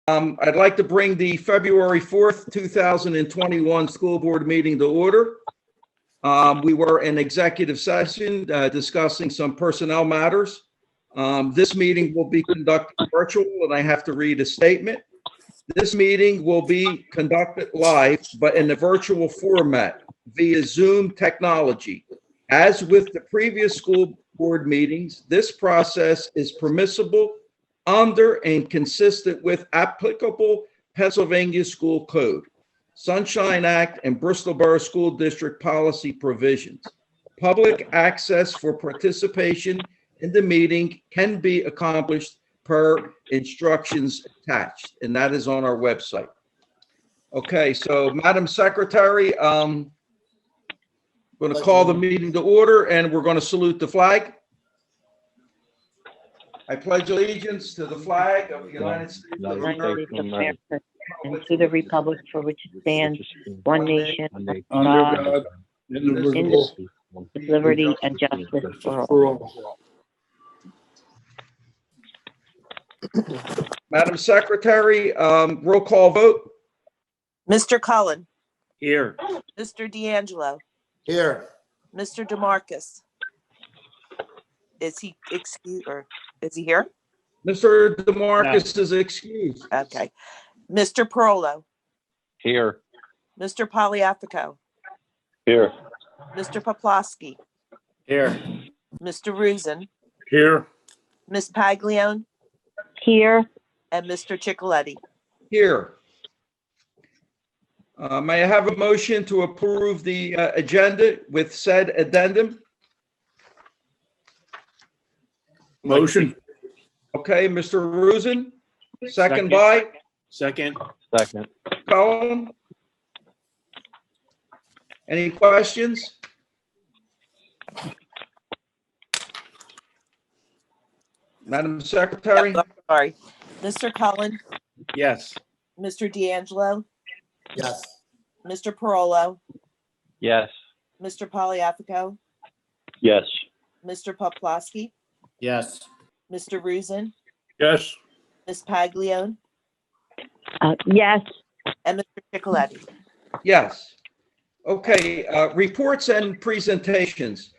I'd like to bring the February 4th, 2021 school board meeting to order. We were in executive session discussing some personnel matters. This meeting will be conducted virtual, and I have to read a statement. This meeting will be conducted live, but in a virtual format via Zoom technology. As with the previous school board meetings, this process is permissible under and consistent with applicable Pennsylvania School Code, Sunshine Act, and Bristol Borough School District policy provisions. Public access for participation in the meeting can be accomplished per instructions attached, and that is on our website. Okay, so Madam Secretary, I'm going to call the meeting to order, and we're going to salute the flag. I pledge allegiance to the flag of the United States of America and to the republic for which it stands, one nation, under God, God, indivisible, with liberty and justice for all. for all. Madam Secretary, roll call vote. Mr. Cullen, Here. Mr. D'Angelo, Here. Mr. DeMarcus. Is he excused or is he here? Mr. DeMarcus is excused. Okay. Mr. Perolo, Here. Mr. Poliafico, Here. Mr. Poplawski, Here. Mr. Rusin, Here. Ms. Paglione, Here, and Mr. Chicoletti. Here. May I have a motion to approve the agenda with said addendum? Motion. Okay, Mr. Rusin, second by Second. Second. Cullen. Any questions? Madam Secretary? Sorry. Mr. Cullen, Yes. Mr. D'Angelo, Yes. Mr. Perolo, Yes. Mr. Poliafico, Yes. Mr. Poplawski, Yes. Mr. Rusin, Yes. Ms. Paglione, yes, and Mr. Chicoletti. Yes. Okay, reports and presentations.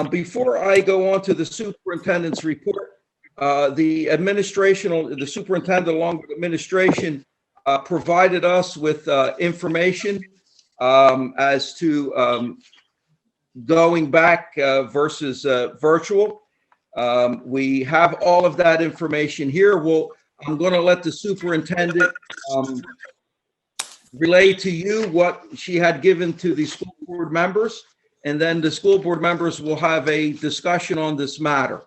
Before I go on to the superintendent's report, the superintendent along with administration provided us with information as to going back versus virtual. We have all of that information here. I'm going to let the superintendent relay to you what she had given to the school board members, and then the school board members will have a discussion on this matter.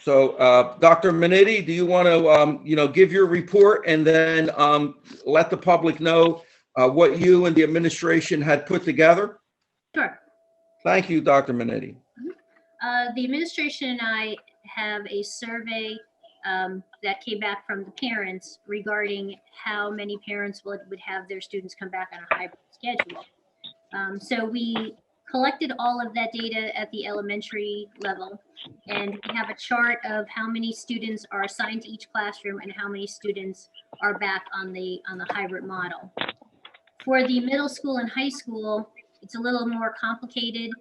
So, Dr. Minetti, do you want to, give your report and then let the public know what you and the administration had put together? Sure. Thank you, Dr. Minetti. The administration and I have a survey that came back from the parents regarding how many parents would have their students come back on a hybrid schedule. So we collected all of that data at the elementary level, and we have a chart of how many students are assigned to each classroom and how many students are back on the hybrid model. For the middle school and high school, it's a little more complicated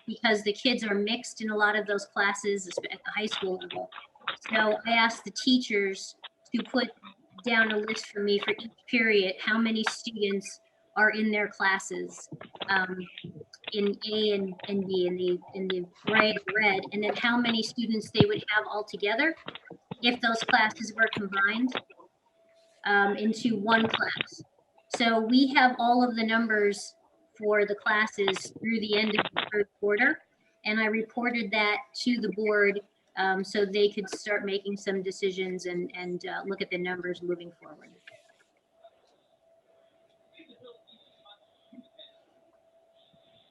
because the kids are mixed in a lot of those classes at the high school level. So I asked the teachers to put down a list for me for each period, how many students are in their classes in A and B, in the gray and red, and then how many students they would have all together if those classes were combined into one class. So we have all of the numbers for the classes through the end of the third quarter, and I reported that to the board so they could start making some decisions and look at the numbers moving forward.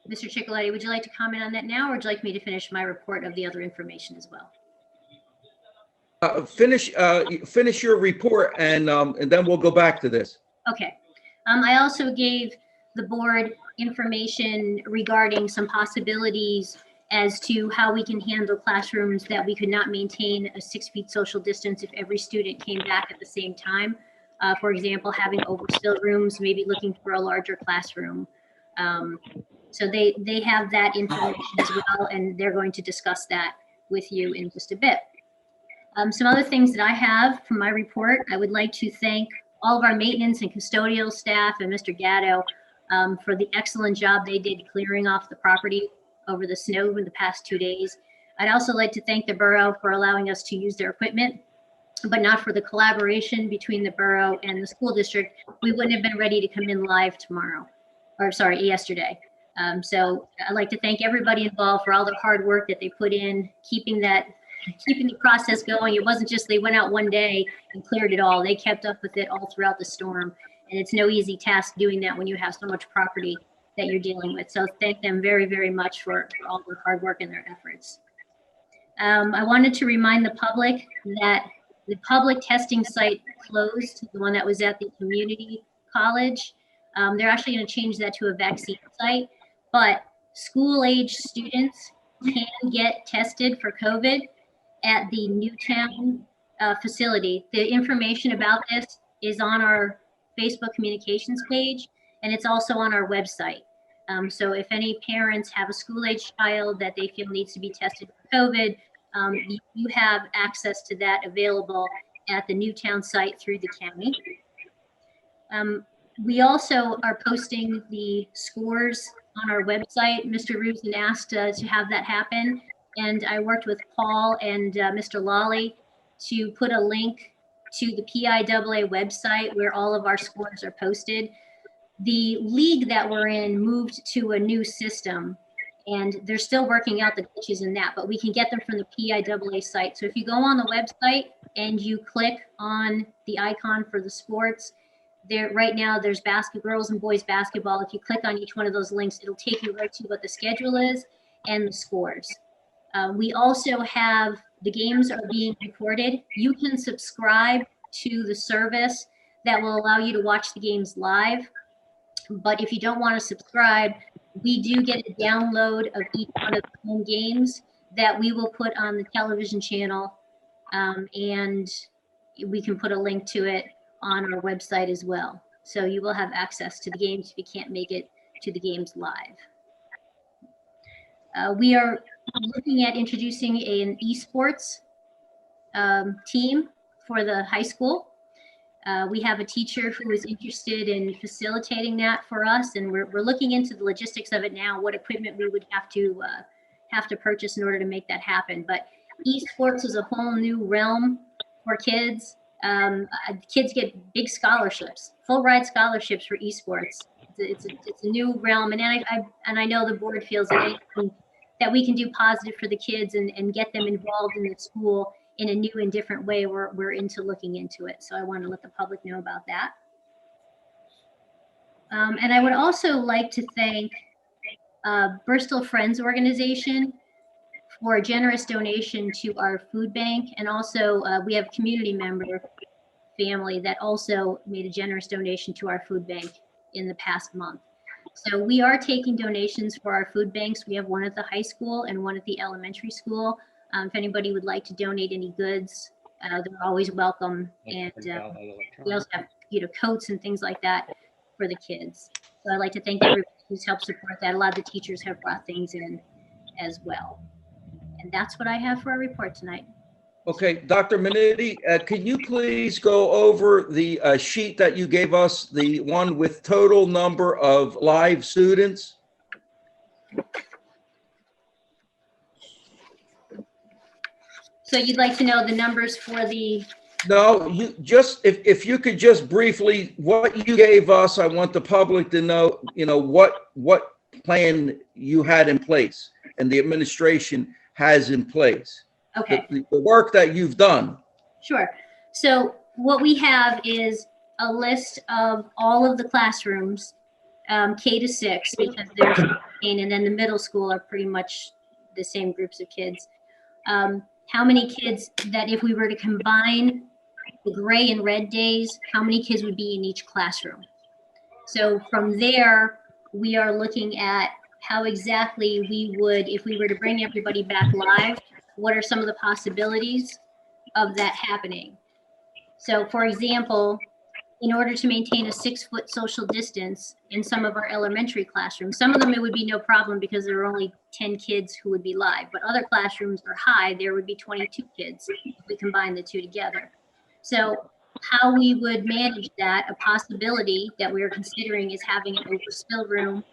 Mr. Chicoletti, would you like to comment on that now, or would you like me to finish my report of the other information as well? Finish your report, and then we'll go back to this. Okay. I also gave the board information regarding some possibilities as to how we can handle classrooms that we could not maintain a 6 feet social distance if every student came back at the same time. For example, having overspill rooms, maybe looking for a larger classroom. So they have that information as well, and they're going to discuss that with you in just a bit. Some other things that I have from my report, I would like to thank all of our maintenance and custodial staff and Mr. Gatto for the excellent job they did clearing off the property over the snow in the past 2 days. I'd also like to thank the borough for allowing us to use their equipment, but not for the collaboration between the borough and the school district. We wouldn't have been ready to come in live yesterday. So I'd like to thank everybody involved for all the hard work that they put in, keeping the process going. It wasn't just they went out one day and cleared it all. They kept up with it all throughout the storm. And it's no easy task doing that when you have so much property that you're dealing with. So thank them very, very much for all their hard work and their efforts. I wanted to remind the public that the public testing site closed, the one that was at the community college. They're actually going to change that to a vaccine site, but school-age students can get tested for COVID at the Newtown facility. The information about this is on our Facebook communications page, and it's also on our website. So if any parents have a school-age child that they feel needs to be tested for COVID, you have access to that available at the Newtown site through the county. We also are posting the scores on our website. Mr. Rusin asked to have that happen, and I worked with Paul and Mr. Lawley to put a link to the PIAA website where all of our scores are posted. The league that we're in moved to a new system, and they're still working out the glitches in that, but we can get them from the PIAA site. So if you go on the website and you click on the icon for the sports, there right now there's girls and boys basketball. If you click on each one of those links, it'll take you right to what the schedule is and the scores. We also have the games are being recorded. You can subscribe to the service that will allow you to watch the games live. But if you don't want to subscribe, we do get a download of each one of the home games that we will put on the television channel, and we can put a link to it on our website as well. So you will have access to the games if you can't make it to the games live. We are looking at introducing an esports team for the high school. We have a teacher who is interested in facilitating that for us, and we're looking into the logistics of it now, what equipment we would have to purchase in order to make that happen. But esports is a whole new realm for kids. Kids get big scholarships, full ride scholarships for esports. It's a new realm, and I know the board feels that anything that we can do positive for the kids and get them involved in the school in a new and different way, we're into looking into it. So I want to let the public know about that. And I would also like to thank Bristol Friends Organization for a generous donation to our food bank. And also we have a community member family that also made a generous donation to our food bank in the past month. So we are taking donations for our food banks. We have one at the high school and one at the elementary school. If anybody would like to donate any goods, they're always welcome. And we also have, coats and things like that for the kids. So I'd like to thank everybody who's helped support that. A lot of the teachers have brought things in as well. And that's what I have for our report tonight. Okay, Dr. Minetti, can you please go over the sheet that you gave us, the one with total number of live students? So you'd like to know the numbers for the... No, you just, if you could just briefly, what you gave us, I want the public to know, what plan you had in place and the administration has in place. Okay. The work that you've done. Sure. So what we have is a list of all of the classrooms, K to 6, because there's 15, and then the middle school are pretty much the same groups of kids. How many kids that if we were to combine the gray and red days, how many kids would be in each classroom? So from there, we are looking at how exactly we would, if we were to bring everybody back live, what are some of the possibilities of that happening? So for example, in order to maintain a 6-foot social distance in some of our elementary classrooms, some of them it would be no problem because there are only 10 kids who would be live, but other classrooms are high, there would be 22 kids if we combine the two together. So how we would manage that, a possibility that we are considering is having an overspill room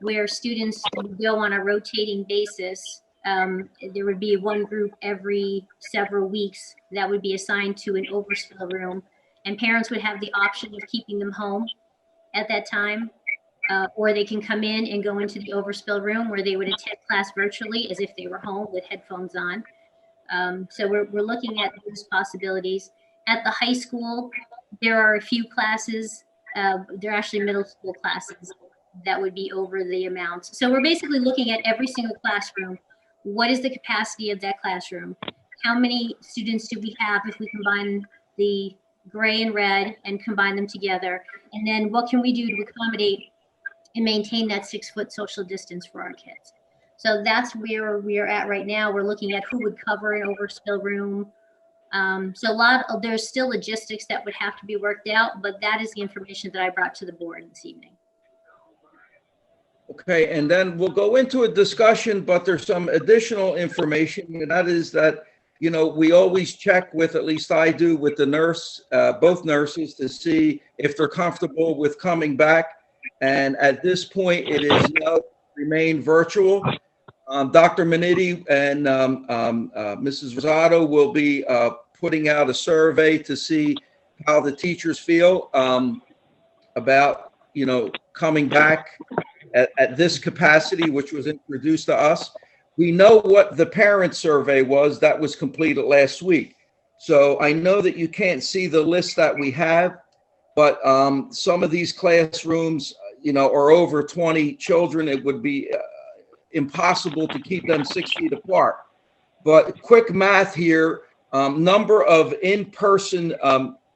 where students would go on a rotating basis. There would be one group every several weeks that would be assigned to an overspill room, and parents would have the option of keeping them home at that time, or they can come in and go into the overspill room where they would attend class virtually as if they were home with headphones on. So we're looking at those possibilities. At the high school, there are a few classes, they're actually middle school classes that would be over the amounts. So we're basically looking at every single classroom. What is the capacity of that classroom? How many students do we have if we combine the gray and red and combine them together? And then what can we do to accommodate and maintain that 6-foot social distance for our kids? So that's where we are at right now. We're looking at who would cover an overspill room. So there's still logistics that would have to be worked out, but that is the information that I brought to the board this evening. Okay, and then we'll go into a discussion, but there's some additional information, and that is that, we always check with, at least I do, with the nurse, both nurses, to see if they're comfortable with coming back. And at this point, it is no, remain virtual. Dr. Minetti and Mrs. Rosado will be putting out a survey to see how the teachers feel about, coming back at this capacity, which was introduced to us. We know what the parent survey was that was completed last week. So I know that you can't see the list that we have, but some of these classrooms, are over 20 children. It would be impossible to keep them 6 feet apart. But quick math here, number of in-person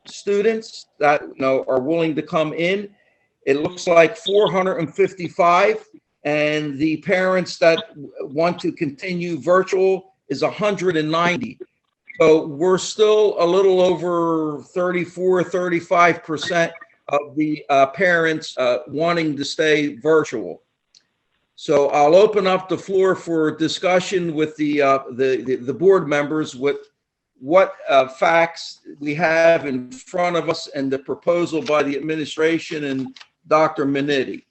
students that are willing to come in, it looks like 455, and the parents that want to continue virtual is 190. So we're still a little over 34-35% of the parents wanting to stay virtual. So I'll open up the floor for discussion with the board members with what facts we have in front of us and the proposal by the administration and Dr. Minetti.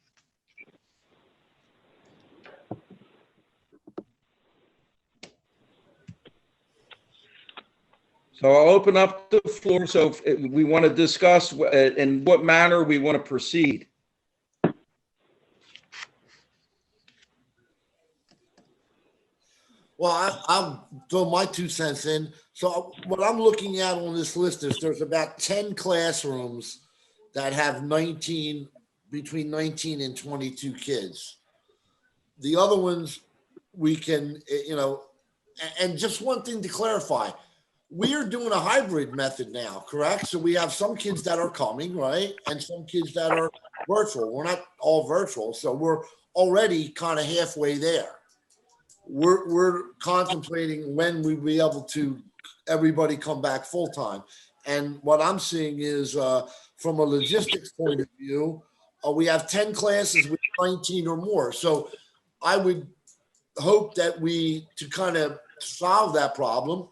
So I'll open up the floor. So if we want to discuss in what manner we want to proceed. Well, I'll throw my 2 cents in. So what I'm looking at on this list is there's about 10 classrooms that have between 19 and 22 kids. The other ones we can, and just one thing to clarify, we're doing a hybrid method now, correct? So we have some kids that are coming, right? And some kids that are virtual. We're not all virtual. So we're already kind of halfway there. We're contemplating when we'll be able to everybody come back full time. And what I'm seeing is from a logistics point of view, we have 10 classes with 19 or more. So I would hope that to kind of solve that problem,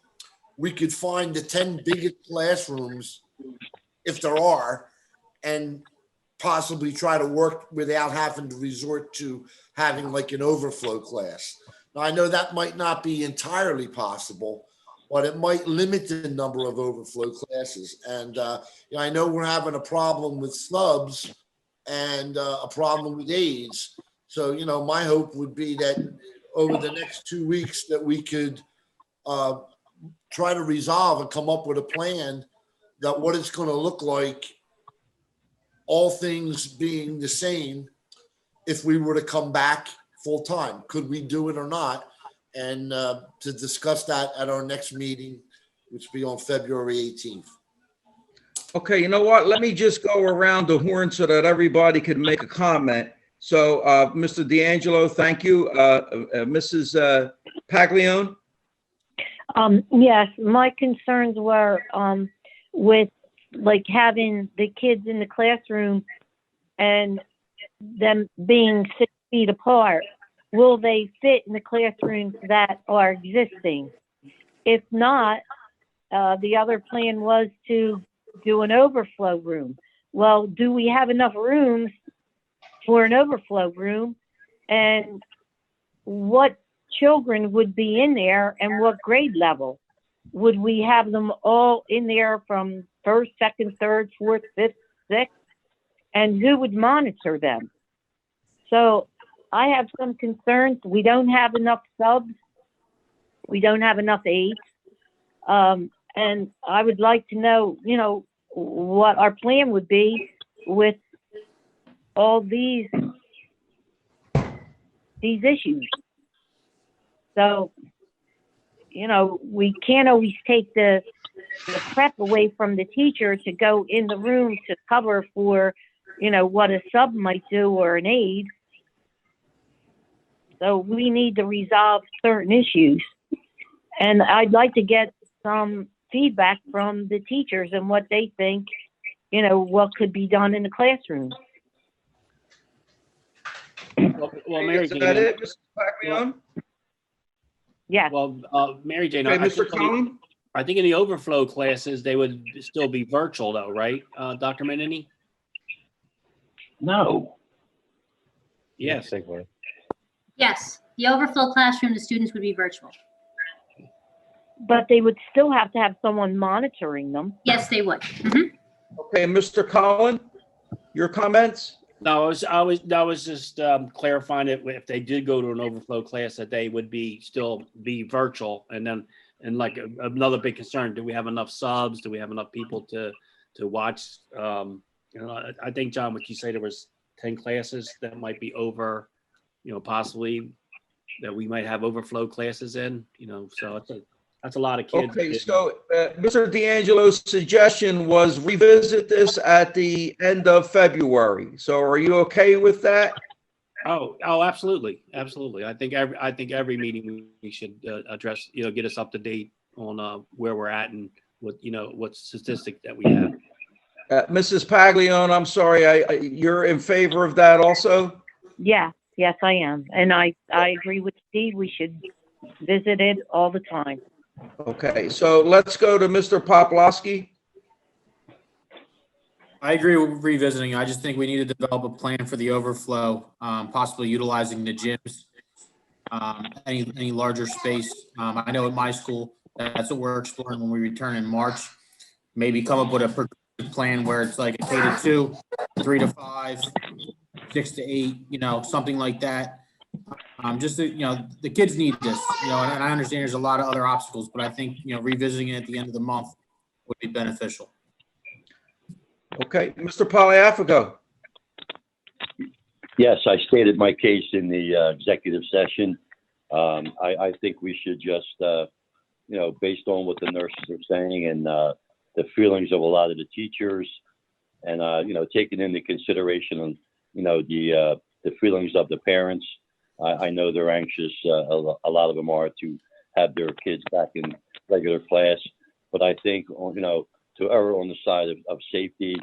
we could find the 10 biggest classrooms, if there are, and possibly try to work without having to resort to having like an overflow class. Now, I know that might not be entirely possible, but it might limit the number of overflow classes. And I know we're having a problem with snubs and a problem with aides. So, my hope would be that over the next 2 weeks that we could try to resolve and come up with a plan that what it's going to look like, all things being the same, if we were to come back full time. Could we do it or not? And to discuss that at our next meeting, which will be on February 18th. Okay, you know what? Let me just go around the horn so that everybody can make a comment. So, Mr. D'Angelo, thank you. Mrs. Paglione? Yes, my concerns were, with like having the kids in the classroom and them being 6 feet apart. Will they fit in the classrooms that are existing? If not, the other plan was to do an overflow room. Well, do we have enough rooms for an overflow room? And what children would be in there and what grade level? Would we have them all in there from first, second, third, fourth, fifth, sixth? And who would monitor them? So I have some concerns. We don't have enough subs. We don't have enough aides. And I would like to know, what our plan would be with all these issues. So, we can't always take the prep away from the teacher to go in the room to cover for, what a sub might do or an aide. So we need to resolve certain issues. And I'd like to get some feedback from the teachers and what they think, what could be done in the classroom. Well, Mary Is Jane. that it, Mrs. Paglione? Yeah. Well, Mary Jane, Okay, Mr. Collin? I think in the overflow classes, they would still be virtual though, right, Dr. Menini? No. Yes. Yes, the overflow classroom, the students would be virtual. But they would still have to have someone monitoring them. Yes, they would. Mhm. Okay, Mr. Collin, your comments? No, I was just clarifying it. If they did go to an overflow class, that they would still be virtual. And then, like another big concern, do we have enough subs? Do we have enough people to watch? I think, John, what you say, there was 10 classes that might be over, possibly that we might have overflow classes in, so that's a lot of kids. Okay, so Mr. D'Angelo's suggestion was revisit this at the end of February. So are you okay with that? Oh, absolutely. Absolutely. I think every meeting we should address, get us up to date on where we're at and what statistic that we have. Mrs. Paglione, I'm sorry, you're in favor of that also? Yeah, yes, I am. And I agree with Steve. We should visit it all the time. Okay, so let's go to Mr. Poplawski. I agree with revisiting. I just think we need to develop a plan for the overflow, possibly utilizing the gyms, any larger space. I know at my school, that's what we're exploring when we return in March. Maybe come up with a progressive plan where it's like a K to 2, 3 to 5, 6 to 8, something like that. The kids need this, and I understand there's a lot of other obstacles, but I think, revisiting it at the end of the month would be beneficial. Okay, Mr. Poliafico. Yes, I stated my case in the executive session. I think we should just, based on what the nurses are saying and the feelings of a lot of the teachers and, taking into consideration, the feelings of the parents. I know they're anxious. A lot of them are to have their kids back in regular class. But I think, to err on the side of safety,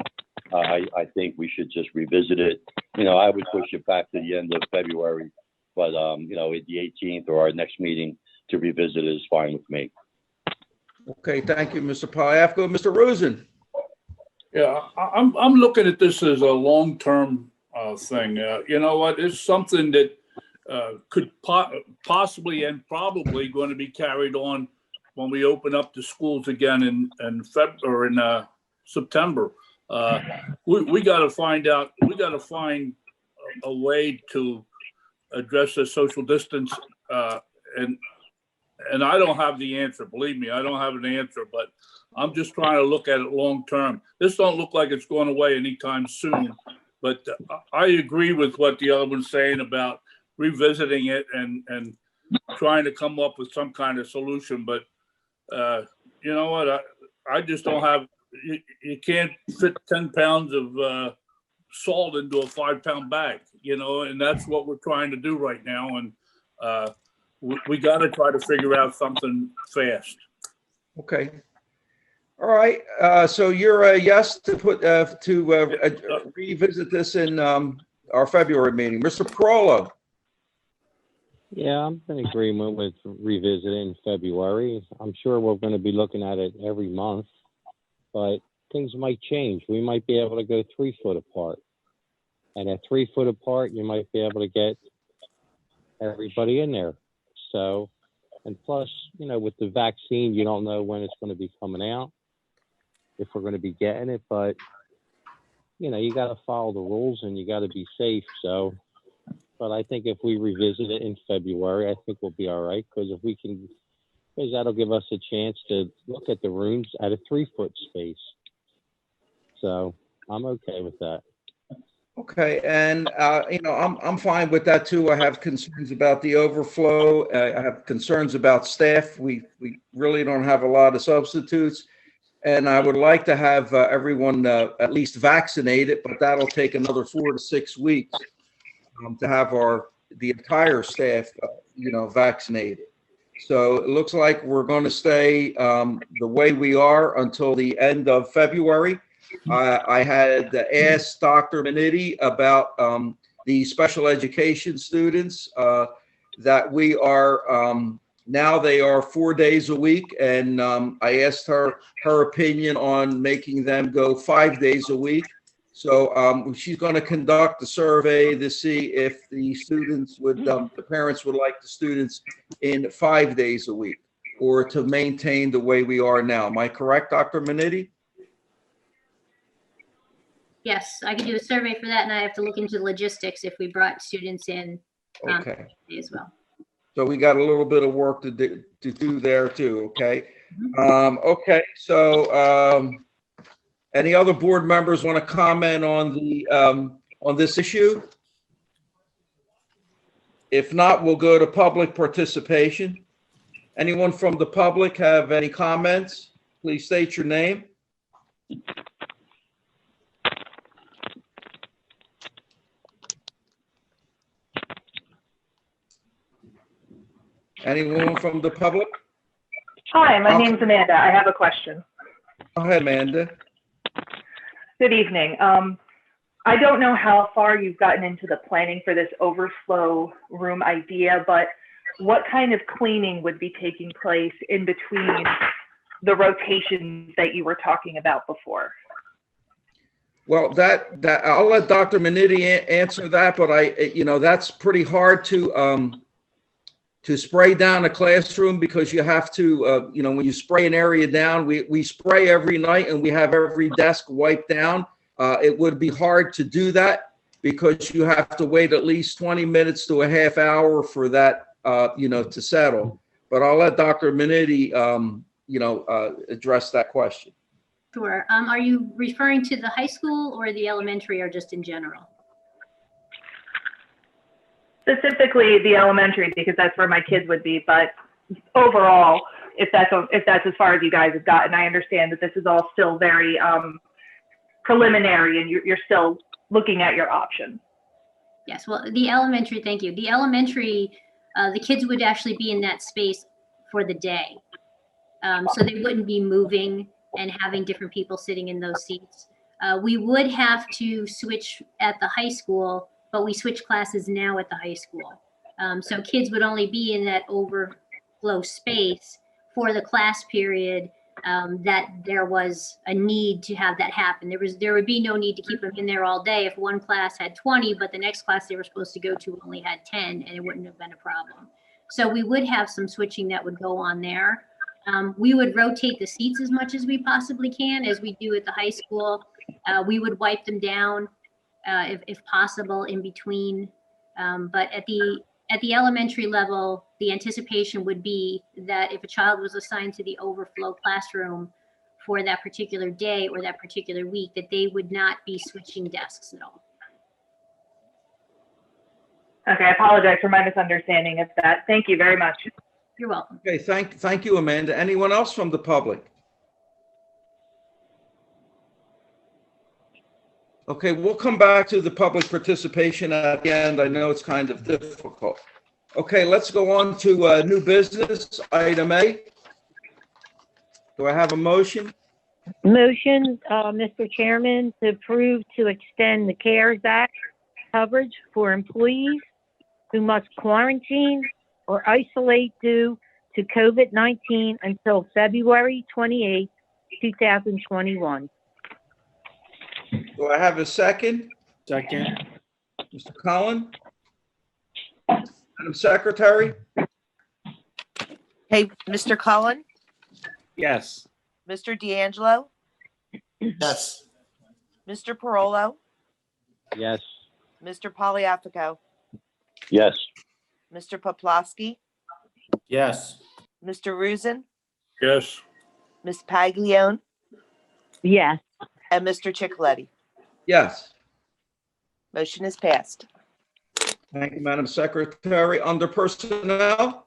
I think we should just revisit it. I would push it back to the end of February, but, at the 18th or our next meeting to revisit it is fine with me. Okay, thank you, Mr. Poliafico. Mr. Rosen. Yeah, I'm looking at this as a long-term thing. You know what? It's something that could possibly and probably going to be carried on when we open up the schools again in September. We got to find out. We got to find a way to address the social distance, and I don't have the answer. Believe me, I don't have an answer. But I'm just trying to look at it long term. This don't look like it's going away anytime soon. But I agree with what the other one's saying about revisiting it and trying to come up with some kind of solution. But you know what? I just don't have. You can't fit 10 pounds of salt into a 5-pound bag, and that's what we're trying to do right now. And we got to try to figure out something fast. Okay. All right. So you're a yes to revisit this in our February meeting. Mr. Parolo. Yeah, I'm in agreement with revisiting in February. I'm sure we're going to be looking at it every month, but things might change. We might be able to go 3 foot apart. And at 3 foot apart, you might be able to get everybody in there. So, and plus, with the vaccine, you don't know when it's going to be coming out, if we're going to be getting it, but, you got to follow the rules and you got to be safe. So, but I think if we revisit it in February, I think we'll be all right, because because that'll give us a chance to look at the rooms at a 3 foot space. So I'm okay with that. Okay, and I'm fine with that too. I have concerns about the overflow. I have concerns about staff. We really don't have a lot of substitutes, and I would like to have everyone at least vaccinated, but that'll take another 4 to 6 weeks to have the entire staff vaccinated. So it looks like we're going to stay the way we are until the end of February. I had asked Dr. Minetti about the special education students that we are now they are 4 days a week, and I asked her opinion on making them go 5 days a week. So she's going to conduct a survey to see if the students the parents would like the students in 5 days a week, or to maintain the way we are now. Am I correct, Dr. Minetti? Yes, I could do a survey for that, and I have to look into the logistics if we brought students in Okay. as well. So we got a little bit of work to do there too. Okay. Okay. So any other board members want to comment on this issue? If not, we'll go to public participation. Anyone from the public have any comments? Please state your name. Anyone from the public? Hi, my name's Amanda. I have a question. Go ahead, Amanda. Good evening. I don't know how far you've gotten into the planning for this overflow room idea, but what kind of cleaning would be taking place in between the rotations that you were talking about before? Well, that I'll let Dr. Minetti answer that, but that's pretty hard to spray down a classroom, because you have to, when you spray an area down, we spray every night and we have every desk wiped down. It would be hard to do that, because you have to wait at least 20 minutes to a half hour for that, to settle. But I'll let Dr. Minetti, address that question. Sure. Are you referring to the high school or the elementary, or just in general? Specifically the elementary, because that's where my kids would be, but overall, if that's as far as you guys have gotten, I understand that this is all still very preliminary and you're still looking at your options. Yes, well, the elementary, thank you. The elementary, the kids would actually be in that space for the day. So they wouldn't be moving and having different people sitting in those seats. We would have to switch at the high school, but we switch classes now at the high school. So kids would only be in that overflow space for the class period that there was a need to have that happen. There would be no need to keep them in there all day if one class had 20, but the next class they were supposed to go to only had 10, and it wouldn't have been a problem. So we would have some switching that would go on there. We would rotate the seats as much as we possibly can, as we do at the high school. We would wipe them down if possible in between. But at the elementary level, the anticipation would be that if a child was assigned to the overflow classroom for that particular day or that particular week, that they would not be switching desks at all. Okay, I apologize for my misunderstanding of that. Thank you very much. You're welcome. Okay, thank you, Amanda. Anyone else from the public? Okay, we'll come back to the public participation at the end. I know it's kind of difficult. Okay, let's go on to new business, item A. Do I have a motion? Motion, Mr. Chairman, to approve to extend the CARES Act coverage for employees who must quarantine or isolate due to COVID-19 until February 28, 2021. Do I have a second? Second. Mr. Collin? Madam Secretary? Hey, Mr. Cullen, Yes. Mr. D'Angelo, Yes. Mr. Parolo, Yes. Mr. Poliafico, Yes. Mr. Poplawski, Yes. Mr. Rusin, Yes. Ms. Paglione, Yes. and Mr. Chicoletti. Yes. Motion is passed. Thank you, Madam Secretary. Under personnel?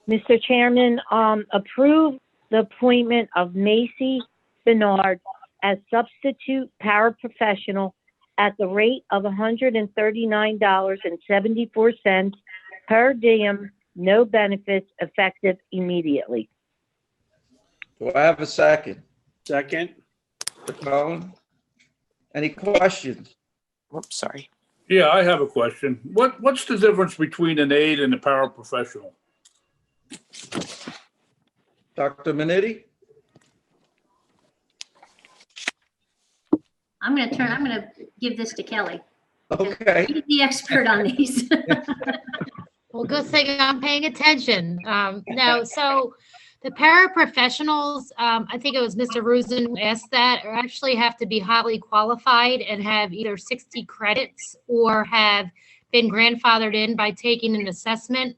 Mr. Chairman, approve the appointment of Macy Bernard as substitute paraprofessional at the rate of $139.74 per diem, no benefits, effective immediately. Do I have a second? Second. Mr. Collin? Any questions? Whoops, sorry. Yeah, I have a question. What's the difference between an aide and a paraprofessional? Dr. Minetti? I'm gonna give this to Kelly. Okay. He's the expert on these. Well, good thing I'm paying attention. No, so the paraprofessionals, I think it was Mr. Rusin who asked that, actually have to be highly qualified and have either 60 credits or have been grandfathered in by taking an assessment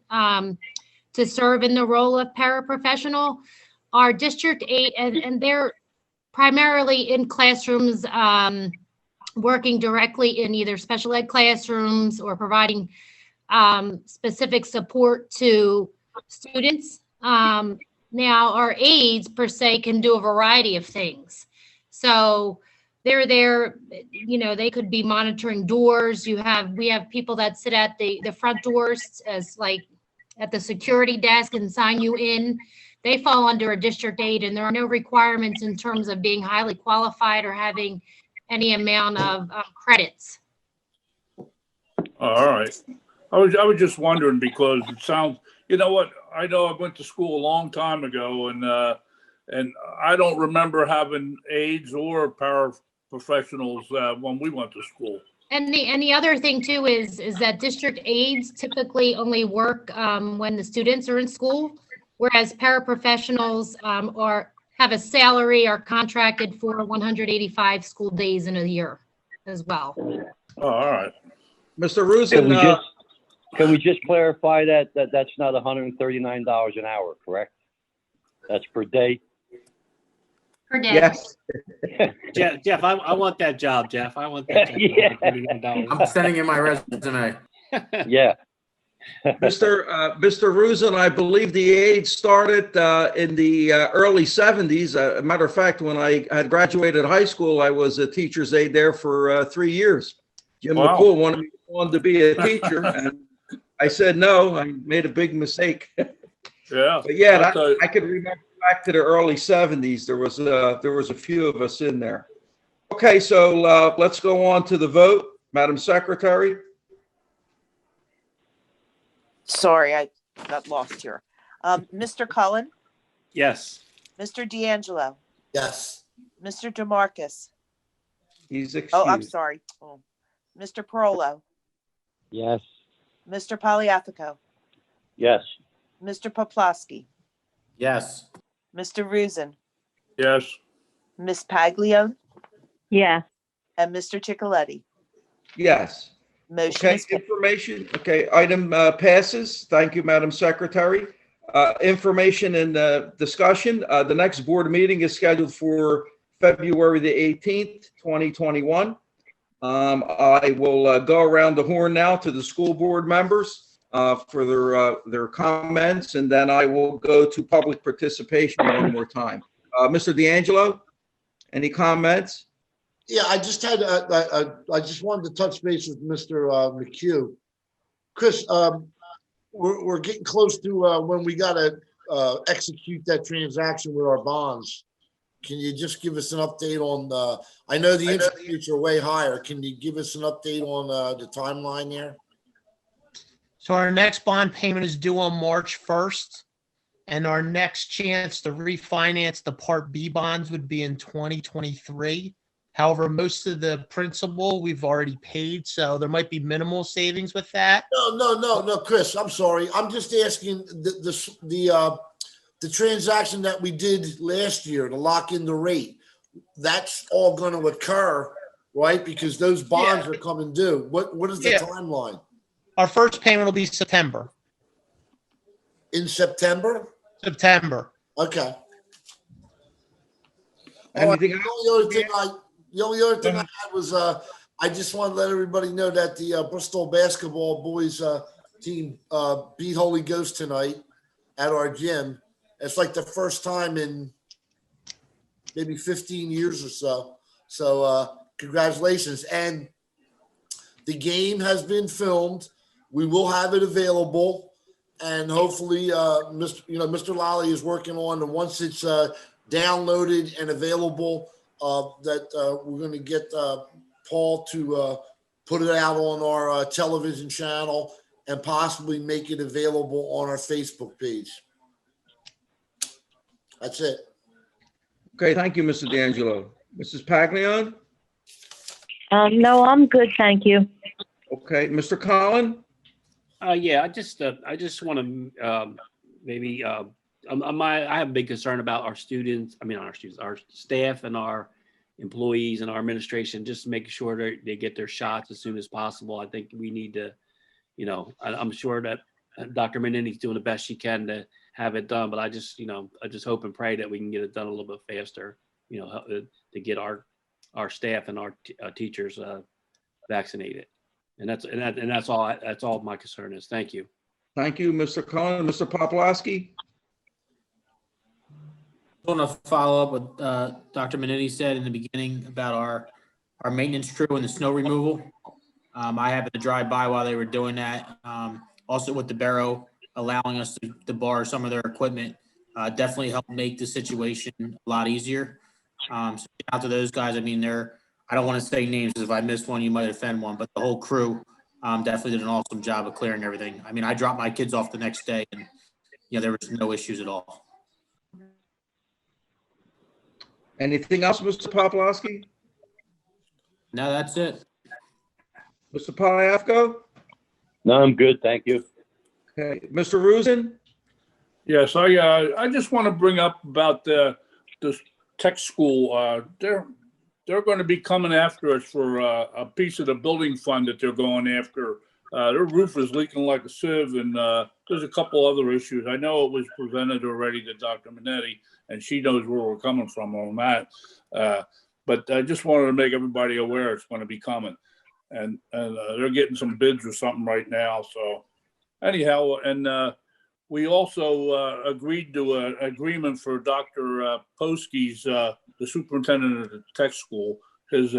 to serve in the role of paraprofessional. Our district 8, and they're primarily in classrooms, working directly in either special ed classrooms or providing specific support to students. Now, our aides per se can do a variety of things. So they're there, you know, they could be monitoring doors. We have people that sit at the front doors as like at the security desk and sign you in. They fall under a district aide, and there are no requirements in terms of being highly qualified or having any amount of credits. All right. I was just wondering because it sounds, you know what? I know I went to school a long time ago, and I don't remember having aides or paraprofessionals when we went to school. And the other thing too is that district aides typically only work when the students are in school, whereas paraprofessionals have a salary, are contracted for 185 school days in a year as well. Oh, all right. Mr. Rusin, Can we just clarify that that's not $139 an hour, correct? That's per day? Per day. yes. Jeff, I want that job, Jeff. I want that job. Yeah. I'm sending in my resume. Yeah. Mr. Rusin, I believe the aide started in the early 70s. A matter of fact, when I had graduated high school, I was a teacher's aide there for 3 years. Jim Wow. McCool wanted to be a teacher, and I said no. I made a big mistake. Yeah. But yeah, That's I could remember back to the early 70s. There was a few of us in there. Okay, so let's go on to the vote, Madam Secretary. Sorry, I got lost here. Mr. Cullen, Yes. Mr. D'Angelo, Yes. Mr. DeMarcus. He's excused. Oh, I'm sorry. Oh. Mr. Parolo, Yes. Mr. Poliafico, Yes. Mr. Poplawski, Yes. Mr. Rusin, yes. Ms. Paglione, Yes. and Mr. Chicoletti. Yes. Motion Okay, is information. Okay, item passes. Thank you, Madam Secretary. Information and discussion. The next board meeting is scheduled for February the 18th, 2021. I will go around the horn now to the school board members for their comments, and then I will go to public participation one more time. Mr. D'Angelo, any comments? Yeah, I just had, I just wanted to touch base with Mr. McHugh. Chris, we're getting close to when we gotta execute that transaction with our bonds. Can you just give us an update on, I know the interest rates are way higher. Can you give us an update on the timeline there? So our next bond payment is due on March 1st. And our next chance to refinance the Part B bonds would be in 2023. However, most of the principal we've already paid, so there might be minimal savings with that. No, Chris, I'm sorry. I'm just asking the transaction that we did last year to lock in the rate. That's all going to occur, right? Because those bonds are coming due. What is the timeline? Our first payment will be September. In September? September. Okay. Anything else? The only other thing I had was I just want to let everybody know that the Bristol basketball boys team beat Holy Ghost tonight at our gym. It's like the first time in maybe 15 years or so. So congratulations. And the game has been filmed. We will have it available. And hopefully, Mr. Lally is working on, and once it's downloaded and available, that we're going to get Paul to put it out on our television channel and possibly make it available on our Facebook page. That's it. Okay, thank you, Mr. D'Angelo. Mrs. Paglione? No, I'm good, thank you. Okay, Mr. Collin? Yeah, I just want to maybe I have a big concern about our students. I mean, our students, our staff, and our employees and our administration. Just making sure they get their shots as soon as possible. I think we need to, I'm sure that Dr. Menini's doing the best she can to have it done, but I just hope and pray that we can get it done a little bit faster. To get our staff and our teachers vaccinated. And that's all my concern is. Thank you. Thank you, Mr. Collin. Mr. Poplawski? I want to follow up what Dr. Menini said in the beginning about our maintenance crew and the snow removal. I happened to drive by while they were doing that. Also with the borough allowing us to borrow some of their equipment, definitely helped make the situation a lot easier. So out to those guys, I mean, I don't want to say names, because if I missed one, you might offend one, but the whole crew definitely did an awesome job of clearing everything. I mean, I dropped my kids off the next day, and there was no issues at all. Anything else, Mr. Poplawski? No, that's it. Mr. Polyafco? No, I'm good. Thank you. Okay, Mr. Rusin? Yes, I just want to bring up about the tech school. They're going to be coming after us for a piece of the building fund that they're going after. Their roof is leaking like a sieve, and there's a couple other issues. I know it was presented already to Dr. Minetti, and she knows where we're coming from on that. But I just wanted to make everybody aware it's going to be coming. And they're getting some bids or something right now. So anyhow, and we also agreed to an agreement for Dr. Poski's, the superintendent of the tech school, his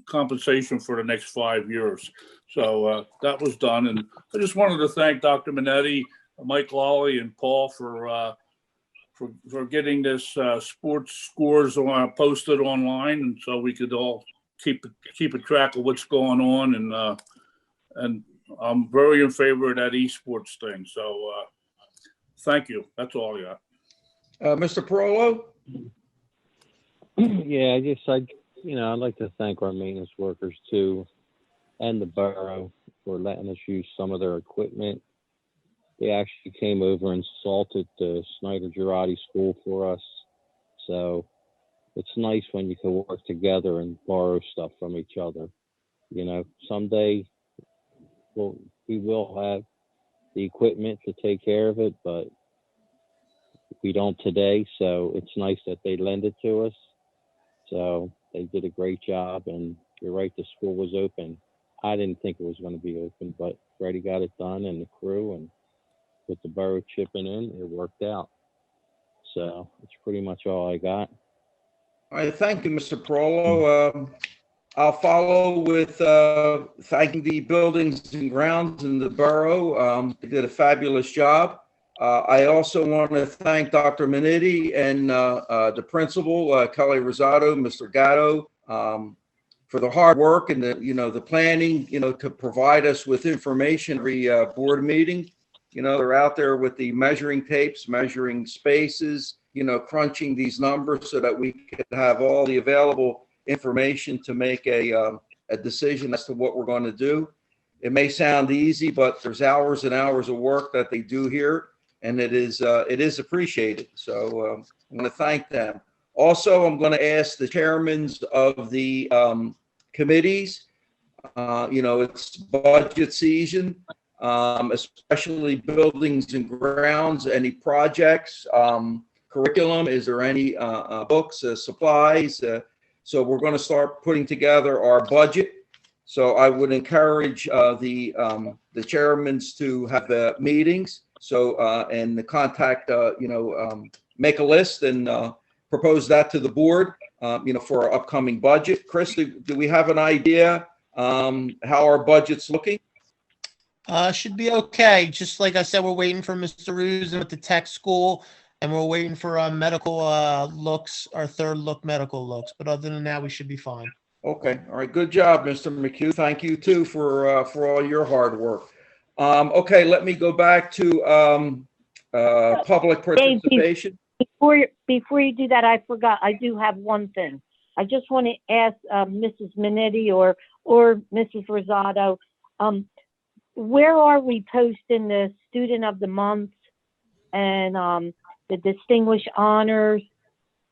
compensation for the next 5 years. So that was done. And I just wanted to thank Dr. Minetti, Mike Lawley, and Paul for getting this sports scores posted online, and so we could all keep a track of what's going on. And I'm very in favor of that esports thing. So thank you. That's all I got. Mr. Parolo? Yeah, I'd like to thank our maintenance workers too, and the borough for letting us use some of their equipment. They actually came over and salted the Snyder Girardi School for us. So it's nice when you can work together and borrow stuff from each other. Someday we will have the equipment to take care of it, but we don't today. So it's nice that they lend it to us. So they did a great job, and you're right, the school was open. I didn't think it was going to be open, but Freddie got it done, and the crew, and with the borough chipping in, it worked out. So it's pretty much all I got. All right, thank you, Mr. Parolo. I'll follow with thanking the buildings and grounds in the borough. They did a fabulous job. I also want to thank Dr. Minetti and the principal, Kelly Rosado, Mr. Gatto, for the hard work and the planning, to provide us with information every board meeting. They're out there with the measuring tapes, measuring spaces, crunching these numbers so that we could have all the available information to make a decision as to what we're going to do. It may sound easy, but there's hours and hours of work that they do here, and it is appreciated. So I'm going to thank them. Also, I'm going to ask the chairmen of the committees. It's budget season, especially buildings and grounds. Any projects, curriculum? Is there any books, supplies? So we're going to start putting together our budget. So I would encourage the chairmen to have the meetings. So and the contact, make a list and propose that to the board, for our upcoming budget. Chris, do we have an idea how our budget's looking? Should be okay. Just like I said, we're waiting for Mr. Rusin with the tech school, and we're waiting for our medical looks, our third look medical looks. But other than that, we should be fine. Okay. All right. Good job, Mr. McHugh. Thank you too for all your hard work. Okay. Let me go back to public participation. Before you do that, I forgot. I do have one thing. I just want to ask Mrs. Minetti or Mrs. Rosado, where are we posting the Student of the Month and the Distinguished Honors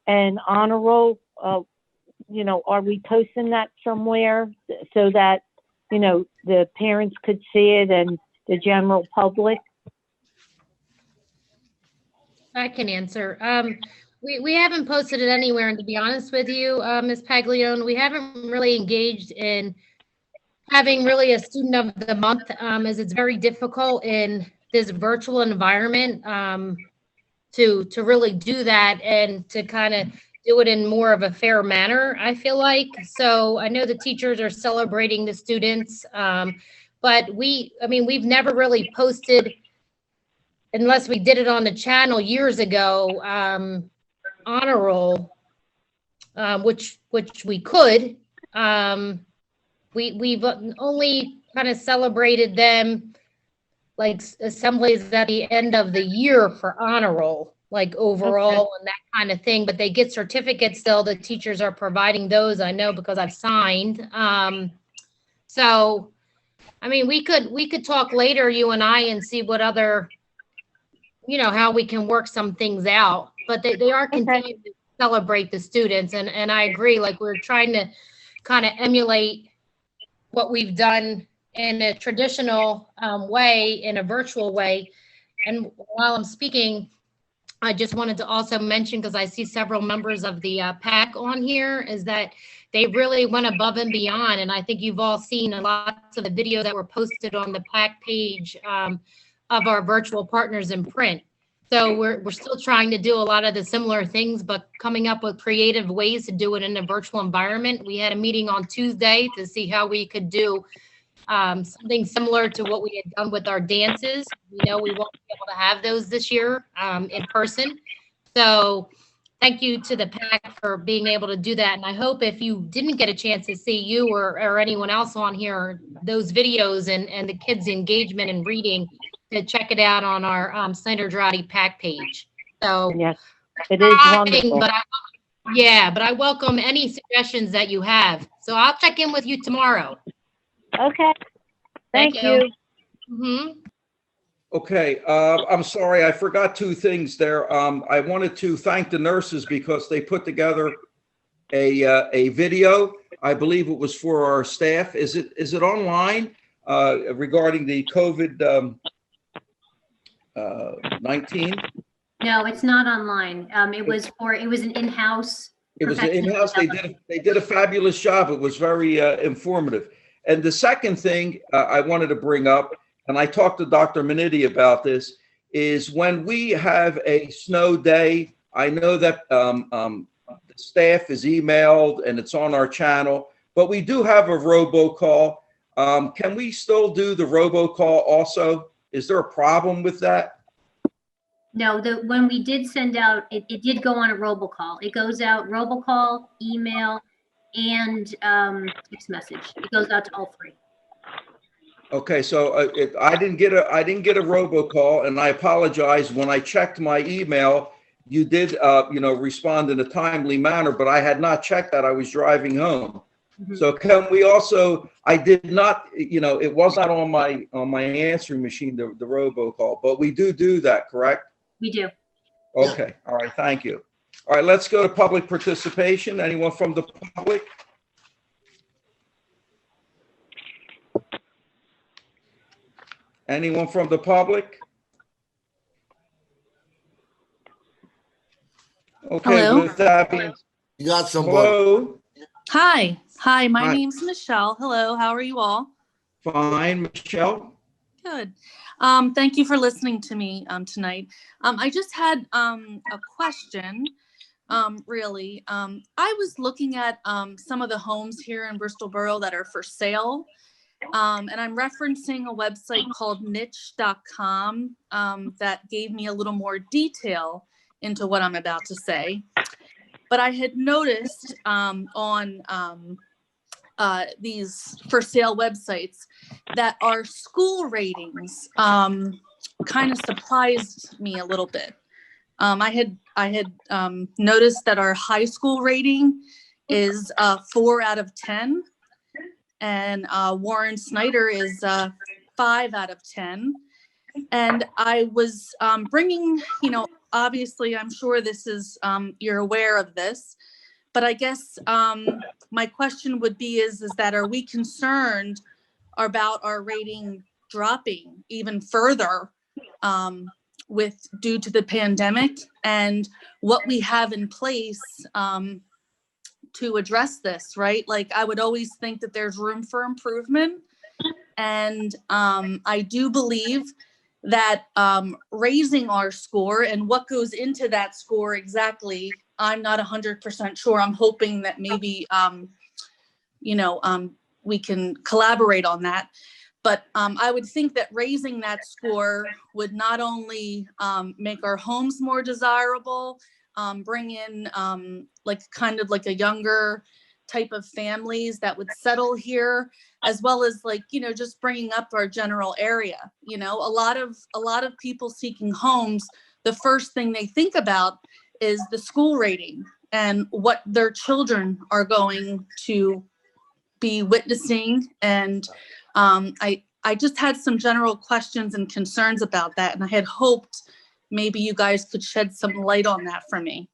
and Honor Roll? Are we posting that somewhere so that, the parents could see it and the general public? I can answer. We haven't posted it anywhere, and to be honest with you, Ms. Paglione, we haven't really engaged in having really a Student of the Month, as it's very difficult in this virtual environment to really do that and to kind of do it in more of a fair manner, I feel like. So I know the teachers are celebrating the students, but we've never really posted, unless we did it on the channel years ago, honor roll, which we could. We've only kind of celebrated them like assemblies at the end of the year for honor roll, like overall and that kind of thing. But they get certificates still. The teachers are providing those, I know, because I've signed. So, we could talk later, you and I, and see what other, how we can work some things out. But they are continuing to celebrate the students. And I agree, like we're trying to kind of emulate what we've done in a traditional way, in a virtual way. And while I'm speaking, I just wanted to also mention, because I see several members of the PAC on here, is that they really went above and beyond. And I think you've all seen lots of the videos that were posted on the PAC page of our virtual partners in print. So we're still trying to do a lot of the similar things, but coming up with creative ways to do it in a virtual environment. We had a meeting on Tuesday to see how we could do something similar to what we had done with our dances. We won't be able to have those this year in person. So thank you to the PAC for being able to do that. And I hope if you didn't get a chance to see you or anyone else on here, those videos and the kids' engagement and reading, to check it out on our Snyder Drotty PAC page. So yes, it is wonderful. But I welcome any suggestions that you have. So I'll check in with you tomorrow. Okay. Thank you. Mm-hmm. Okay, I'm sorry, I forgot two things there. I wanted to thank the nurses because they put together a video. I believe it was for our staff. Is it online regarding the COVID 19? No, it's not online. It was an in-house. It was an in-house. They did a fabulous job. It was very informative. And the second thing I wanted to bring up, and I talked to Dr. Minetti about this, is when we have a snow day, I know that staff is emailed and it's on our channel, but we do have a robocall. Can we still do the robocall also? Is there a problem with that? No, when we did send out, it did go on a robocall. It goes out robocall, email, and text message. It goes out to all three. Okay, so I didn't get a robocall, and I apologize. When I checked my email, you did respond in a timely manner, but I had not checked that. I was driving home. Mhm. So can we also? I did not. It was not on my answering machine, the robocall, but we do that, correct? We do. Okay. All right. Thank you. All right. Let's go to public participation. Anyone from the public? Anyone from the public? Okay, Hello? with that being, You got somebody. hello, Hi. Hi, my Hi. name's Michelle. Hello, how are you all? fine, Michelle. Good. Thank you for listening to me tonight. I just had a question, really. I was looking at some of the homes here in Bristol Borough that are for sale. And I'm referencing a website called niche.com that gave me a little more detail into what I'm about to say. But I had noticed on these for sale websites that our school ratings kind of surprised me a little bit. I had noticed that our high school rating is 4 out of 10, and Warren Snyder is 5 out of 10. And I was bringing, obviously, I'm sure this is, you're aware of this, but I guess my question would be is that are we concerned about our rating dropping even further due to the pandemic, and what we have in place to address this, right? Like, I would always think that there's room for improvement. And I do believe that raising our score and what goes into that score exactly, I'm not 100% sure. I'm hoping that maybe, we can collaborate on that. But I would think that raising that score would not only make our homes more desirable, bring in kind of like a younger type of families that would settle here, as well as just bringing up our general area. A lot of people seeking homes, the first thing they think about is the school rating and what their children are going to be witnessing. And I just had some general questions and concerns about that, and I had hoped maybe you guys could shed some light on that for me.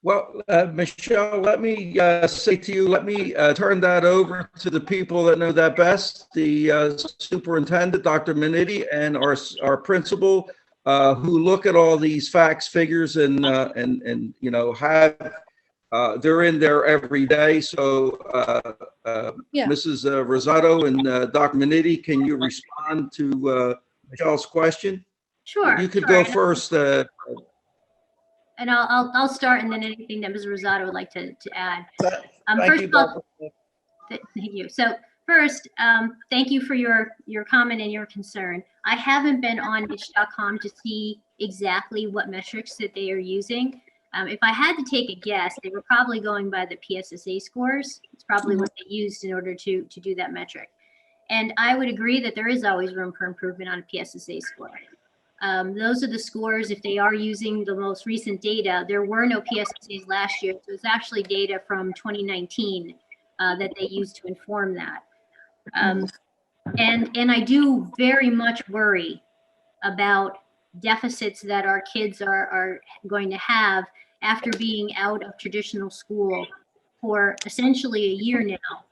Well, Michelle, let me say to you, let me turn that over to the people that know that best, the superintendent, Dr. Minetti, and our principal, who look at all these facts, figures, and have they're in there every day. So, Yeah. Mrs. Rosato and Dr. Minetti, can you respond to Michelle's question? Sure. You could sure. go first. And I'll start, and then anything that Ms. Rosato would like to add. Thank First you, of all, Dr. thank you. So first, thank you for your comment and your concern. I haven't been on niche.com to see exactly what metrics that they are using. If I had to take a guess, they were probably going by the PSSA scores. It's probably what they used in order to do that metric. And I would agree that there is always room for improvement on a PSSA score. Those are the scores. If they are using the most recent data, there were no PSSAs last year. So it's actually data from 2019 that they used to inform that. And I do very much worry about deficits that our kids are going to have after being out of traditional school for essentially a year now,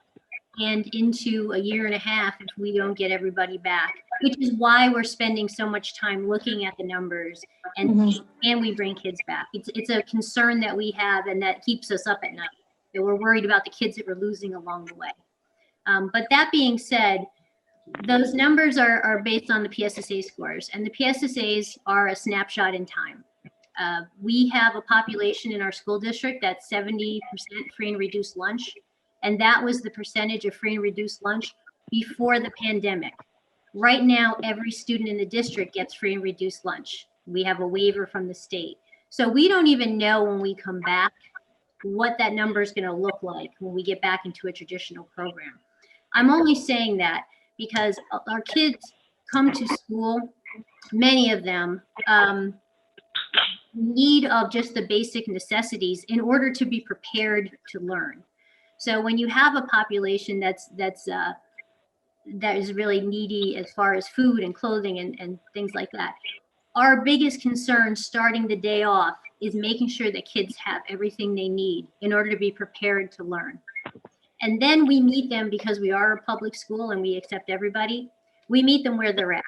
and into a year and a half if we don't get everybody back, which is why we're spending so much time looking at the numbers and can we bring kids back? It's a concern that we have, and that keeps us up at night, that we're worried about the kids that we're losing along the way. But that being said, those numbers are based on the PSSA scores, and the PSSAs are a snapshot in time. We have a population in our school district that's 70% free and reduced lunch. And that was the percentage of free and reduced lunch before the pandemic. Right now, every student in the district gets free and reduced lunch. We have a waiver from the state. So we don't even know when we come back what that number is going to look like when we get back into a traditional program. I'm only saying that because our kids come to school, many of them, need of just the basic necessities in order to be prepared to learn. So when you have a population that is really needy as far as food and clothing and things like that, our biggest concern starting the day off is making sure that kids have everything they need in order to be prepared to learn. And then we meet them, because we are a public school and we accept everybody, we meet them where they're at.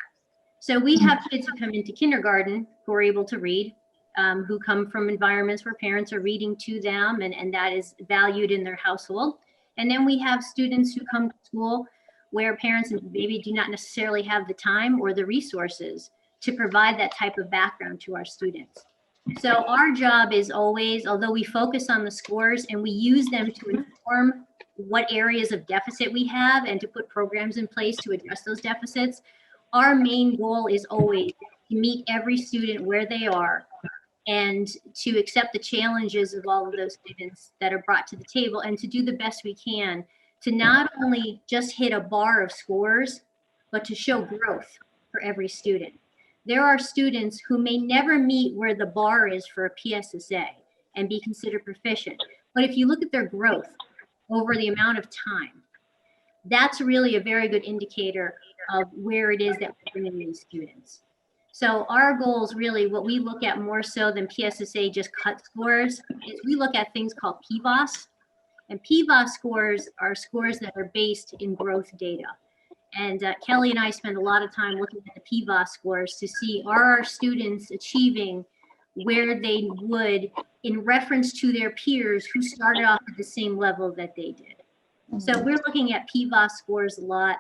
So we have kids who come into kindergarten who are able to read, who come from environments where parents are reading to them, and that is valued in their household. And then we have students who come to school where parents maybe do not necessarily have the time or the resources to provide that type of background to our students. So our job is always, although we focus on the scores and we use them to inform what areas of deficit we have and to put programs in place to address those deficits, our main goal is always to meet every student where they are and to accept the challenges of all of those students that are brought to the table, and to do the best we can to not only just hit a bar of scores, but to show growth for every student. There are students who may never meet where the bar is for a PSSA and be considered proficient. But if you look at their growth over the amount of time, that's really a very good indicator of where it is that we're bringing these students. So our goals, really, what we look at more so than PSSA just cut scores, is we look at things called PVOS. And PVOS scores are scores that are based in growth data. And Kelly and I spend a lot of time looking at the PVOS scores to see, are our students achieving where they would in reference to their peers who started off at the same level that they did. So we're looking at PVOS scores a lot.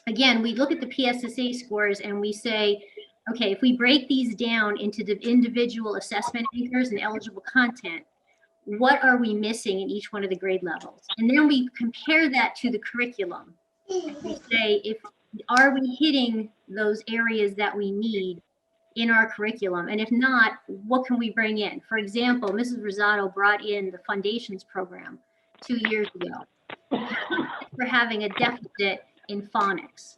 Again, we look at the PSSA scores and we say, okay, if we break these down into the individual assessment anchors and eligible content, what are we missing in each one of the grade levels? And then we compare that to the curriculum. We say, are we hitting those areas that we need in our curriculum? And if not, what can we bring in? For example, Mrs. Rosado brought in the Foundations program 2 years ago. We're having a deficit in phonics.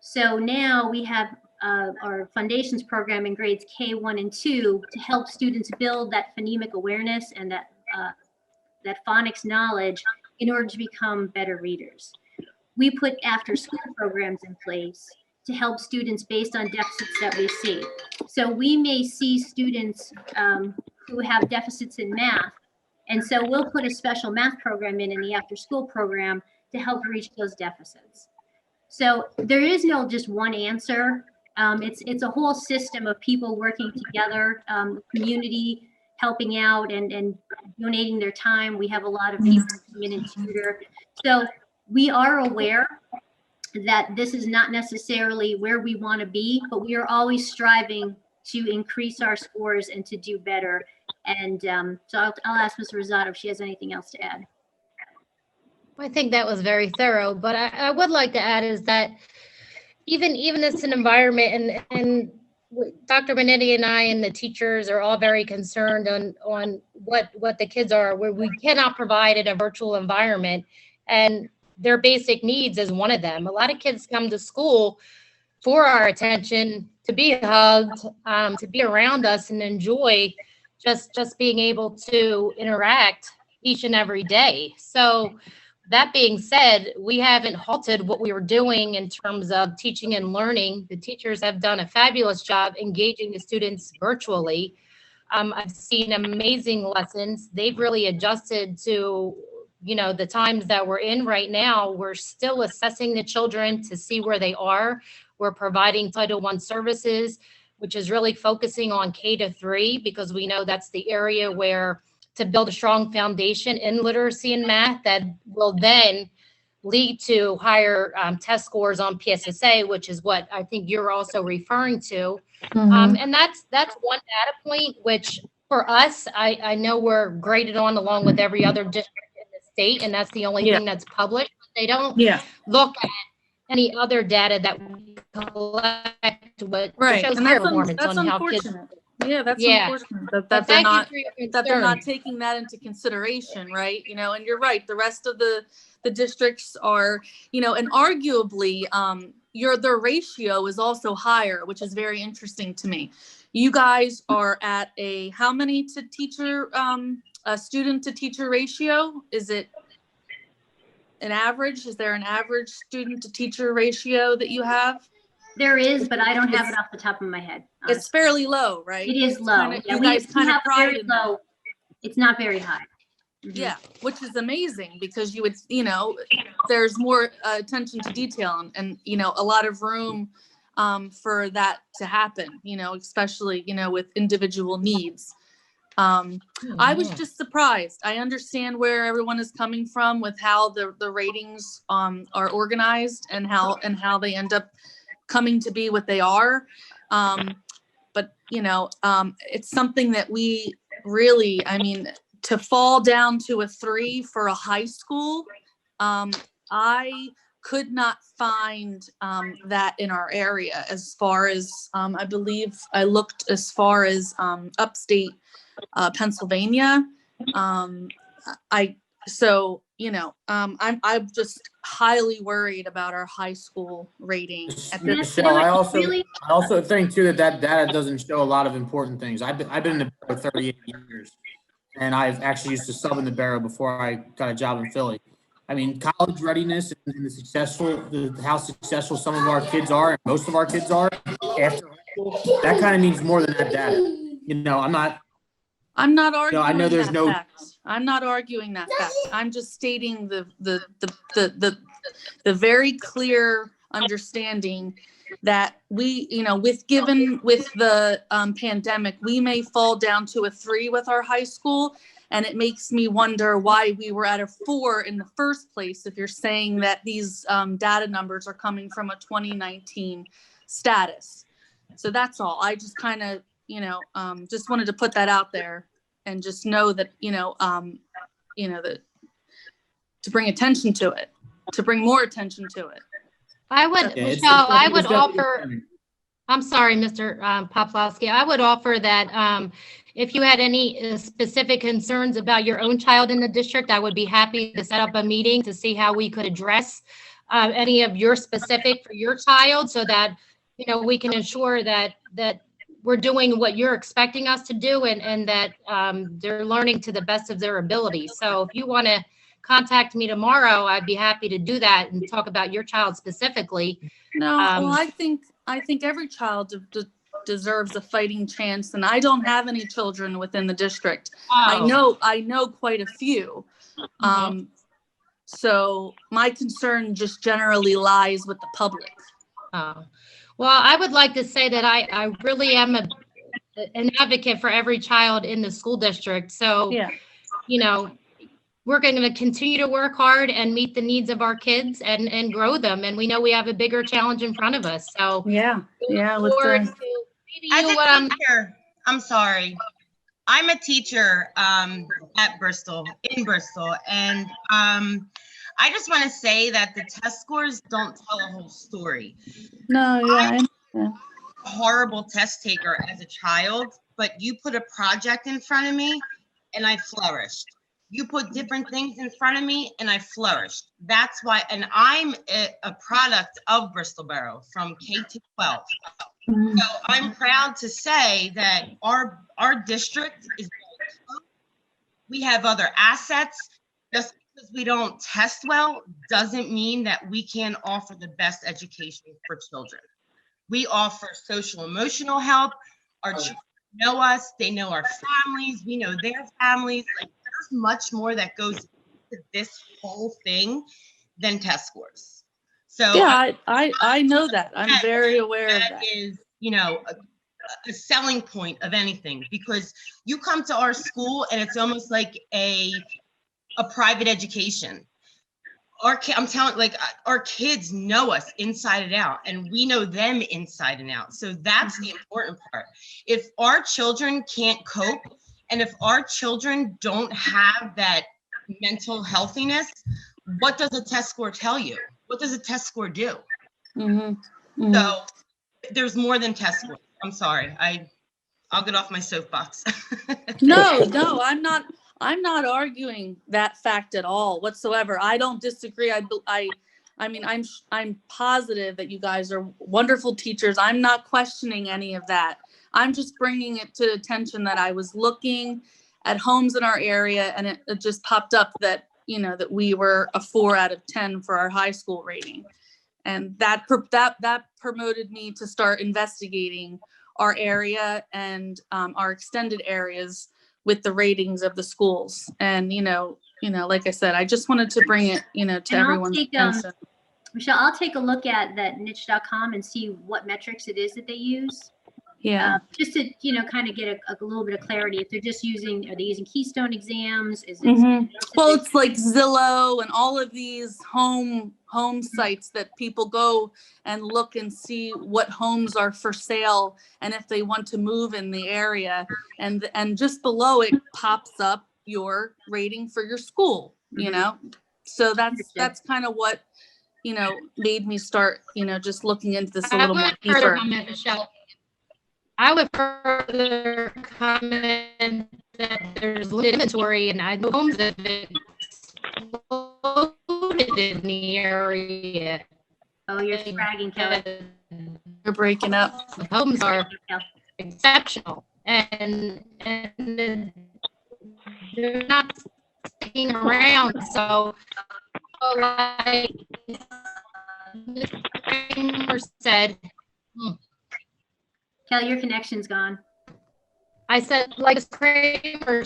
So now we have our Foundations program in grades K1 and 2 to help students build that phonemic awareness and that phonics knowledge in order to become better readers. We put after school programs in place to help students based on deficits that we see. So we may see students who have deficits in math, and so we'll put a special math program in the after school program to help reach those deficits. So there is no just one answer. It's a whole system of people working together, community helping out and donating their time. We have a lot of people come in and tutor. So we are aware that this is not necessarily where we want to be, but we are always striving to increase our scores and to do better. And so I'll ask Ms. Rosado if she has anything else to add. I think that was very thorough, but I would like to add is that even as an environment, and Dr. Benetti and I and the teachers are all very concerned on what the kids are, where we cannot provide in a virtual environment, and their basic needs is one of them. A lot of kids come to school for our attention, to be hugged, to be around us and enjoy just being able to interact each and every day. So that being said, we haven't halted what we were doing in terms of teaching and learning. The teachers have done a fabulous job engaging the students virtually. I've seen amazing lessons. They've really adjusted to, the times that we're in right now. We're still assessing the children to see where they are. We're providing Title I services, which is really focusing on K-3, because we know that's the area where to build a strong foundation in literacy and math that will then lead to higher test scores on PSSA, which is what I think you're also referring to. And that's one data point, which for us, I know we're graded on along with every other district in the state, and that's the only Yeah. thing that's published. They don't Yeah. look at any other data that we collect, what Right. shows And higher that's, performance that's on how kids. unfortunate. Yeah, that's Yeah. unfortunate But that they're thank you not for your that they're not concern. taking that into consideration, right? You know, and you're right. The rest of the districts are, you know, and arguably, their ratio is also higher, which is very interesting to me. You guys are at a how many to teacher, a student to teacher ratio? Is it an average? Is there an average student to teacher ratio that you have? There is, but I don't have it off the top of my head. It's honestly. fairly low, right? It is It's low. kinda- Yeah, you we guys kind of have pride very in that. low. It's not very high. Mhm. Yeah, which is amazing because you would, you know, there's more attention to detail and, you know, a lot of room for that to happen, you know, especially, you know, with individual needs. I was just surprised. I understand where everyone is coming from with how the ratings are organized and how they end up coming to be what they are. But you know, it's something that we really, I mean, to fall down to a 3 for a high school, I could not find that in our area as far as I believe I looked as far as upstate Pennsylvania. So you know, I'm just highly worried about our high school rating at this Michelle, I Really? also think too that data doesn't show a lot of important things. I've been in the Borough 38 years, and I've actually used to sub in the Borough before I got a job in Philly. I mean, college readiness and how successful some of our kids are, and most of our kids are after high school, that kind of means more than that data. You know, I'm not arguing I know there's that no- fact. I'm not arguing that fact. I'm just stating the very clear understanding that we, you know, with the pandemic, we may fall down to a 3 with our high school. And it makes me wonder why we were at a 4 in the first place, if you're saying that these data numbers are coming from a 2019 status. So that's all. I just kind of, you know, just wanted to put that out there and just know that, you know, that to bring attention to it, to bring more attention to it. I would, Yeah, Michelle, I would it's definitely offer, concerning. I'm sorry, Mr. Poplawski. I would offer that if you had any specific concerns about your own child in the district, I would be happy to set up a meeting to see how we could address any of your specific for your child so that, you know, we can ensure that we're doing what you're expecting us to do and that they're learning to the best of their ability. So if you want to contact me tomorrow, I'd be happy to do that and talk about your child specifically. No, well, I think every child deserves a fighting chance, and I don't have any children within the district. Oh. I know quite a few. So my concern just generally lies with the public. Oh. Well, I would like to say that I really am an advocate for every child in the school district. So, Yeah. you know, we're going to continue to work hard and meet the needs of our kids and grow them. And we know we have a bigger challenge in front of us. So Yeah. With forward the, to maybe As you, a teacher, I'm sorry. I'm a teacher at Bristol, in Bristol. And I just want to say that the test scores don't tell a whole story. no, yeah. Horrible test taker as a child, but you put a project in front of me and I flourished. You put different things in front of me and I flourished. That's why, and I'm a product of Bristol Borough from K to 12. So I'm proud to say that our district is, we have other assets. Just because we don't test well doesn't mean that we can't offer the best education for children. We offer social emotional help. Our children know us, they know our families, we know their families. Like, there's much more that goes into this whole thing than test scores. So yeah, I know that. I'm very aware of that. That is, you know, a selling point of anything, because you come to our school and it's almost like a private education. I'm telling, like, our kids know us inside and out, and we know them inside and out. So that's the important part. If our children can't cope, and if our children don't have that mental healthiness, what does a test score tell you? What does a test score do? So there's more than test scores. I'm sorry. I'll get off my soapbox. No, I'm not arguing that fact at all whatsoever. I don't disagree. I mean, I'm positive that you guys are wonderful teachers. I'm not questioning any of that. I'm just bringing it to attention that I was looking at homes in our area, and it just popped up that, you know, that we were a 4 out of 10 for our high school rating. And that promoted me to start investigating our area and our extended areas with the ratings of the schools. And, you know, like I said, I just wanted to bring it, you know, to And everyone's attention. Michelle, I'll take a look at that niche.com and see what metrics it is that they use. Yeah. Just to, you know, kind of get a little bit of clarity. If they're just are they using Keystone exams? Is it? Well, it's like Zillow and all of these home sites that people go and look and see what homes are for sale and if they want to move in the area. And just below it pops up your rating for your school, you know? So that's kind of what, you know, made me start, you know, just looking into this a little more deeper. I would further comment that there's limited inventory, and I know homes have exploded in the area. Oh, you're fragging, Kelly. You're breaking up. The homes are exceptional, and they're not sticking around. So like Mr. Kramer said, Kelly, your connection's gone. I said, like Kramer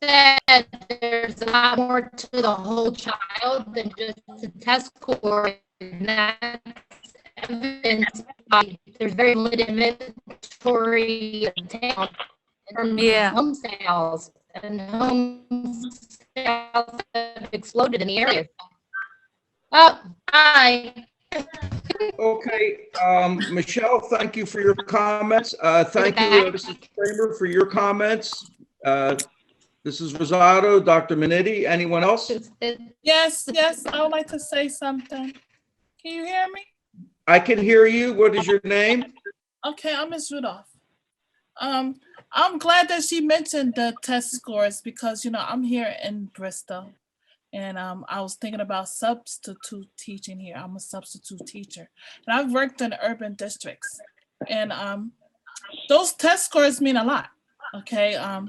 said, there's a lot more to the whole child than just a test score. And that's evidenced by there's very limited inventory in town from home sales, and home sales have exploded in the area. Oh, hi. Okay, Michelle, thank you for your comments. Thank you, Mrs. Kramer, for your comments. This is Rosado, Dr. Minetti. Anyone else? Yes, I would like to say something. Can you hear me? I can hear you. What is your name? Okay, I'm Ms. Rudolph. I'm glad that she mentioned the test scores because, you know, I'm here in Bristol. And I was thinking about substitute teaching here. I'm a substitute teacher. And I've worked in urban districts. And those test scores mean a lot, okay? I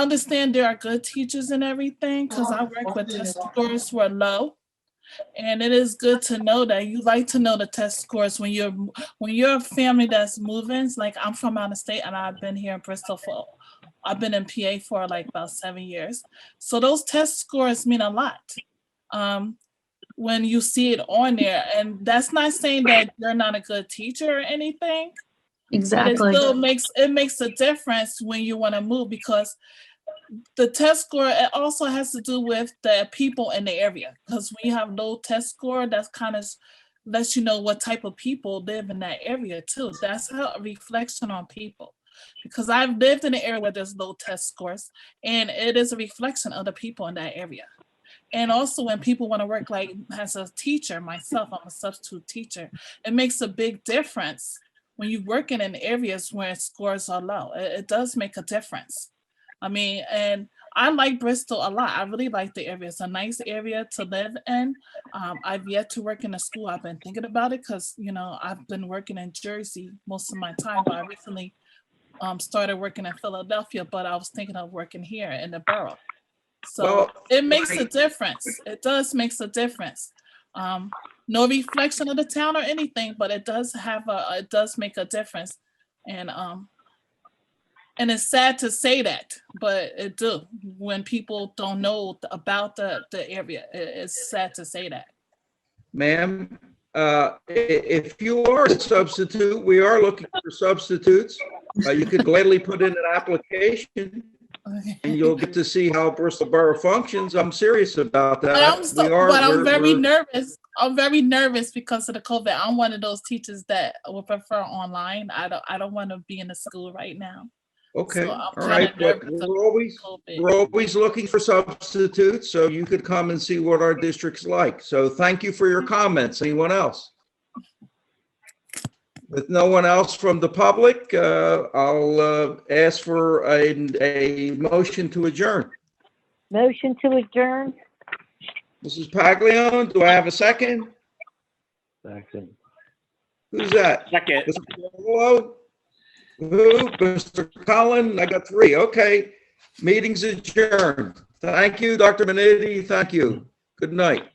understand there are good teachers and everything because I work with test scores who are low. And it is good to know that you like to know the test scores when you're a family that's moving. Like I'm from out of state and I've been here in Bristol I've been in PA for like about 7 years. So those test scores mean a lot when you see it on there. And that's not saying that you're not a good teacher or anything. Exactly. But it makes a difference when you want to move because the test score, it also has to do with the people in the area. Because when you have low test score, that's kind of lets you know what type of people live in that area too. That's a reflection on people. Because I've lived in an area where there's low test scores, and it is a reflection of the people in that area. And also when people want to work like as a teacher, myself, I'm a substitute teacher, it makes a big difference when you're working in areas where scores are low. It does make a difference. I mean, and I like Bristol a lot. I really like the area. It's a nice area to live in. I've yet to work in a school. I've been thinking about it because, you know, I've been working in Jersey most of my time, but I recently started working in Philadelphia, but I was thinking of working here in the borough. So it makes a difference. It does makes a difference. No reflection of the town or anything, but it does make a difference. And it's sad to say that, but it do when people don't know about the area. It's sad to say that. Ma'am, if you are a substitute, we are looking for substitutes. You could gladly put in an application. and you'll get to see how Bristol Borough functions. I'm serious about that. But I'm very We're- nervous. I'm very nervous because of the COVID. I'm one of those teachers that would prefer online. I don't want to be in the school right now. Okay, So all I'm right, kinda but nervous we're always looking for substitutes, so you could come and see what our district's like. So thank you for your comments. Anyone else? With no one else from the public, I'll ask for a motion to adjourn. Motion to adjourn? Mrs. Paglione, do I have a second? Second. Who's that? Second. Mr. Gallo? Who? Mr. Cullen? I got three. Okay. Meeting's adjourned. Thank you, Dr. Maniti. Thank you. Good night.